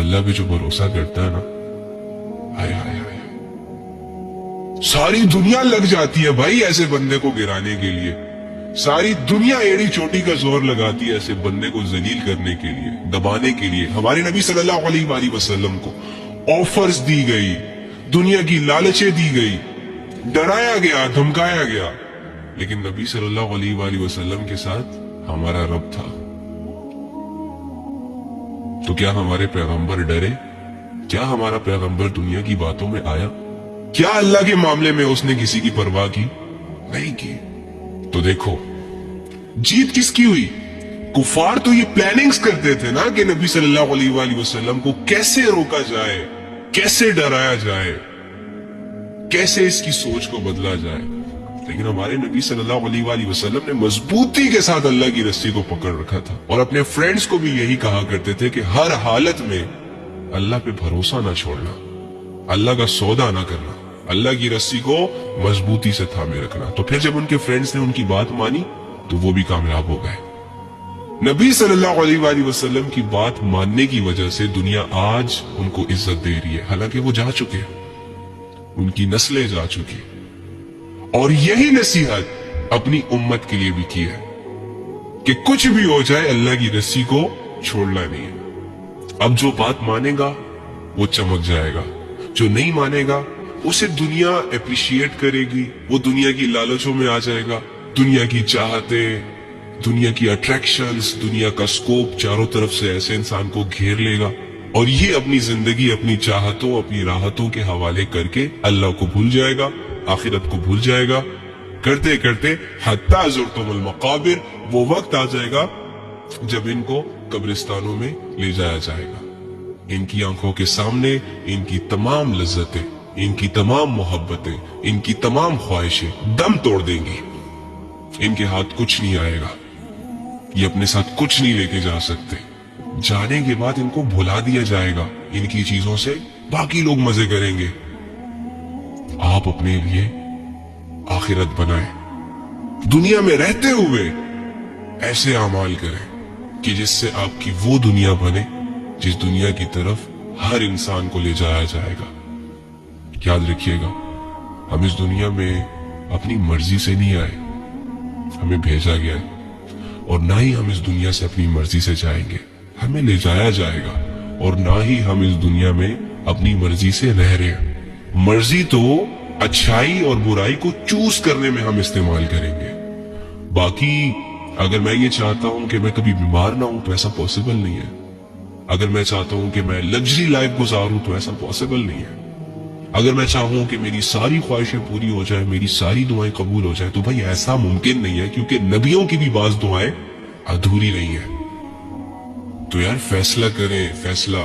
अल्लाह पे जो भरोसा करता है ना, हाय हाय हाय, सारी दुनिया लग जाती है भाई ऐसे बंदे को गिराने के लिए। सारी दुनिया एड़ी चोटी का जोर लगाती है ऐसे बंदे को जलील करने के लिए, दबाने के लिए। हमारे नबी सल्लल्लाहु अलैहि वसल्लम को ऑफर्स दी गई, दुनिया की लालचें दी गई, डराया गया, धमकाया गया, लेकिन नबी सल्लल्लाहु अलैहि वसल्लम के साथ हमारा रब था। तो क्या हमारे पैगंबर डरे? क्या हमारा पैगंबर दुनिया की बातों में आया? क्या अल्लाह के मामले में उसने किसी की परवाह की? नहीं की। तो देखो जीत किसकी हुई? कुफार तो ये प्लानिंग्स करते थे ना कि नबी सल्लल्लाहु अलैहि वसल्लम को कैसे रोका जाए, कैसे डराया जाए, कैसे इसकी सोच को बदला जाए। लेकिन हमारे नबी सल्लल्लाहु अलैहि वसल्लम ने मजबूती के साथ अल्लाह की रस्सी को पकड़ रखा था और अपने फ्रेंड्स को भी यही कहा करते थे कि हर हालत में अल्लाह पे भरोसा ना छोड़ना, अल्लाह का सौदा ना करना, अल्लाह की रस्सी को मजबूती से थामे रखना। तो फिर जब उनके फ्रेंड्स ने उनकी बात मानी तो वो भी कामयाब हो गए। नबी सल्लल्लाहु अलैहि वसल्लम की बात मानने की वजह से दुनिया आज उनको इज्जत दे रही है, हालांकि वो जा चुके, उनकी नस्लें जा चुकी। और यही नसीहत अपनी उम्मत के लिए भी की है कि कुछ भी हो जाए अल्लाह की रस्सी को छोड़ना नहीं है। अब जो बात मानेगा वो चमक जाएगा, जो नहीं मानेगा उसे दुनिया अप्रिशिएट करेगी, वो दुनिया की लालचों में आ जाएगा। दुनिया की चाहते, दुनिया की अट्रैक्शंस, दुनिया का स्कोप चारों तरफ से ऐसे इंसान को घेर लेगा और ये अपनी जिंदगी अपनी चाहतों, अपनी राहतों के हवाले करके अल्लाह को भूल जाएगा, आखिरत को भूल जाएगा। करते करते हत्ता ज़ुरतुमुल मक़ाबिर, वो वक्त आ जाएगा जब इनको कब्रिस्तानों में ले जाया जाएगा। इनकी आंखों के सामने इनकी तमाम लज्जतें, इनकी तमाम मोहब्बतें, इनकी तमाम ख्वाहिशें दम तोड़ देंगी। इनके हाथ कुछ नहीं आएगा, ये अपने साथ कुछ नहीं लेके जा सकते। जाने के बाद इनको भुला दिया जाएगा इनकी चीजों से, बाकी लोग मजे करेंगे। आप अपने लिए आखिरत बनाएं, दुनिया में रहते हुए ऐसे अमाल करें कि जिससे आपकी वो दुनिया बने जिस दुनिया की तरफ हर इंसान को ले जाया जाएगा। याद रखिएगा, हम इस दुनिया में अपनी मर्जी से नहीं आए, हमें भेजा गया है, और ना ही हम इस दुनिया से अपनी मर्जी से जाएंगे, हमें ले जाया जाएगा। और ना ही हम इस दुनिया में अपनी मर्जी से रह रहे हैं। मर्जी तो अच्छाई और बुराई को चूज करने में हम इस्तेमाल करेंगे। बाकी अगर मैं ये चाहता हूं कि मैं कभी बीमार ना हूं तो ऐसा पॉसिबल नहीं है। अगर मैं चाहता हूं कि मैं लग्जरी लाइफ गुजारूं तो ऐसा पॉसिबल नहीं है। अगर मैं चाहूं कि मेरी सारी ख्वाहिशें पूरी हो जाए, मेरी सारी दुआएं कबूल हो जाए, तो भाई ऐसा मुमकिन नहीं है, क्योंकि नबियों की भी बाज़ दुआएं अधूरी नहीं है। तो यार फैसला करें, फैसला